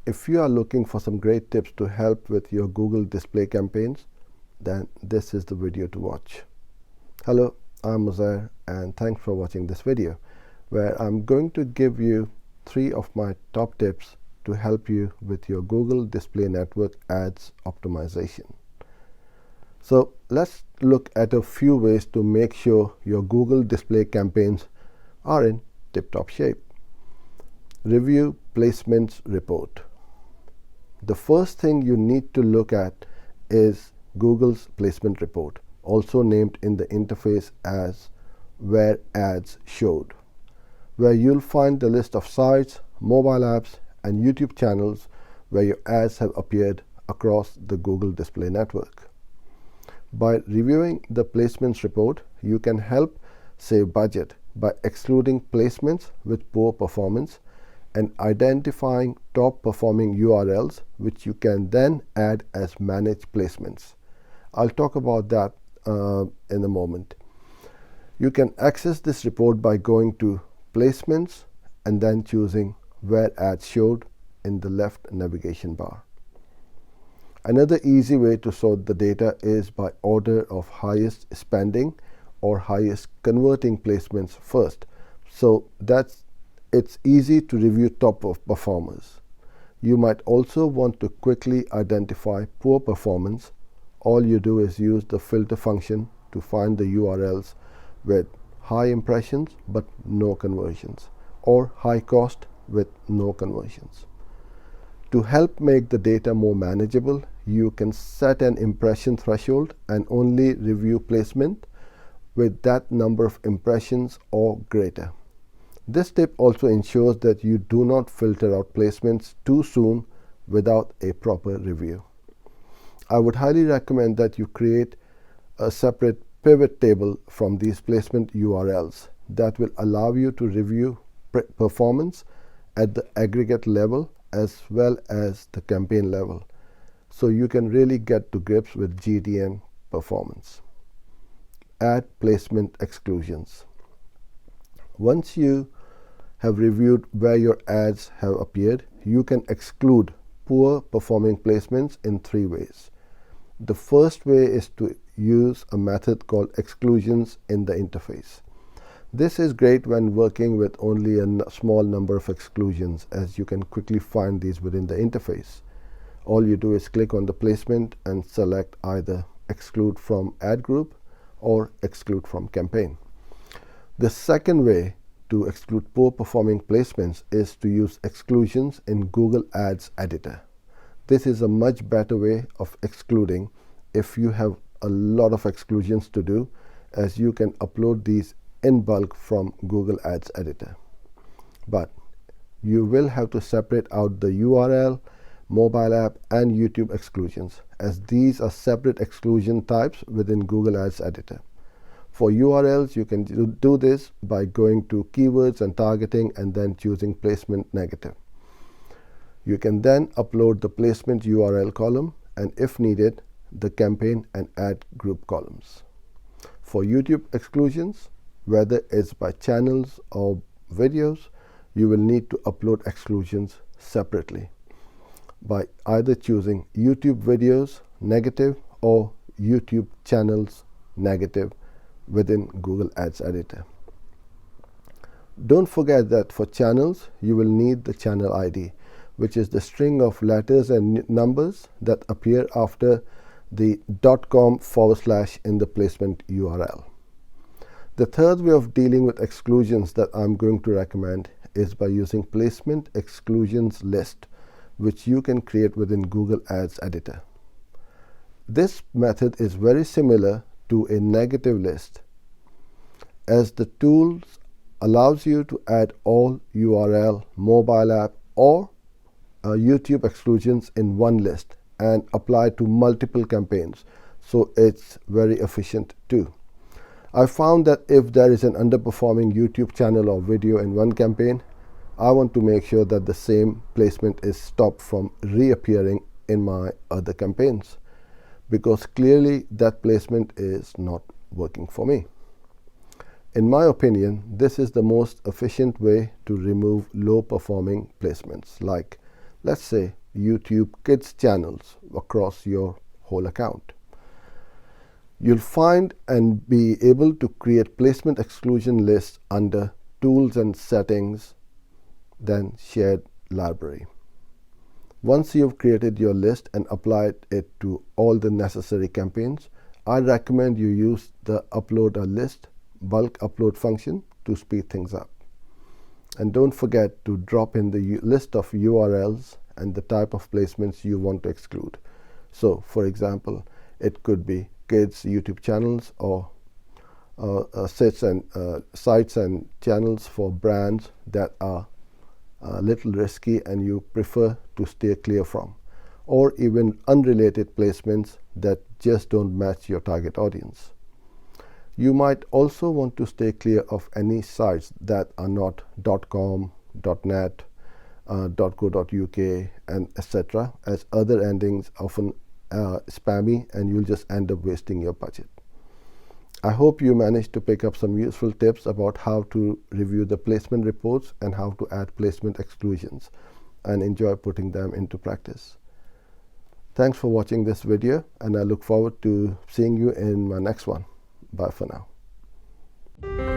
if you are looking for some great tips to help with your Google display campaigns, then this is the video to watch. Hello, I'm Muzair, and thanks for watching this video, where I'm going to give you 3 of my top tips to help you with your Google Display Network ads optimization. So let's look at a few ways to make sure your Google display campaigns are in tip-top shape. Review Placements Report. The first thing you need to look at is Google's placement report, also named in the interface as Where Ads Showed, where you'll find the list of sites, mobile apps, and YouTube channels where your ads have appeared across the Google Display Network. By reviewing the placements report, you can help save budget by excluding placements with poor performance and identifying top performing URLs, which you can then add as managed placements. I'll talk about that in a moment. You can access this report by going to Placements and then choosing Where Ads Showed in the left navigation bar. Another easy way to sort the data is by order of highest spending or highest converting placements first. So it's easy to review top of performers. You might also want to quickly identify poor performance. All you do is use the filter function to find the URLs with high impressions but no conversions, or high cost with no conversions. To help make the data more manageable, you can set an impression threshold and only review placement with that number of impressions or greater. This tip also ensures that you do not filter out placements too soon without a proper review. I would highly recommend that you create a separate pivot table from these placement URLs that will allow you to review performance at the aggregate level as well as the campaign level, so you can really get to grips with GDN performance. Add placement exclusions. Once you have reviewed where your ads have appeared, you can exclude poor performing placements in 3 ways. The first way is to use a method called exclusions in the interface. This is great when working with only a small number of exclusions, as you can quickly find these within the interface. All you do is click on the placement and select either exclude from ad group or exclude from campaign. The second way to exclude poor performing placements is to use exclusions in Google Ads Editor. This is a much better way of excluding if you have a lot of exclusions to do, as you can upload these in bulk from Google Ads Editor. But you will have to separate out the URL, mobile app, and YouTube exclusions, as these are separate exclusion types within Google Ads Editor. For URLs, you can do this by going to Keywords and Targeting and then choosing Placement Negative. You can then upload the placement URL column and, if needed, the campaign and ad group columns. For YouTube exclusions, whether it's by channels or videos, you will need to upload exclusions separately by either choosing YouTube videos negative or YouTube channels negative within Google Ads Editor. Don't forget that for channels, you will need the channel ID, which is the string of letters and numbers that appear after the .com / in the placement URL. The third way of dealing with exclusions that I'm going to recommend is by using Placement Exclusions List, which you can create within Google Ads Editor. This method is very similar to a negative list, as the tool allows you to add all URL, mobile app, or YouTube exclusions in one list and apply to multiple campaigns, so it's very efficient too. I found that if there is an underperforming YouTube channel or video in one campaign, I want to make sure that the same placement is stopped from reappearing in my other campaigns, because clearly that placement is not working for me. In my opinion, this is the most efficient way to remove low performing placements like let's say YouTube Kids channels across your whole account. You'll find and be able to create placement exclusion lists under Tools and Settings, then Shared Library. Once you've created your list and applied it to all the necessary campaigns, I recommend you use the Upload a List bulk upload function to speed things up. And don't forget to drop in the list of URLs and the type of placements you want to exclude. So, for example, it could be kids YouTube channels or sites and channels for brands that are a little risky and you prefer to stay clear from, or even unrelated placements that just don't match your target audience. You might also want to stay clear of any sites that are not .com, .net, .co.uk, and etc., as other endings often spammy and you'll just end up wasting your budget. I hope you managed to pick up some useful tips about how to review the placement reports and how to add placement exclusions, and enjoy putting them into practice. Thanks for watching this video, and I look forward to seeing you in my next one. Bye for now.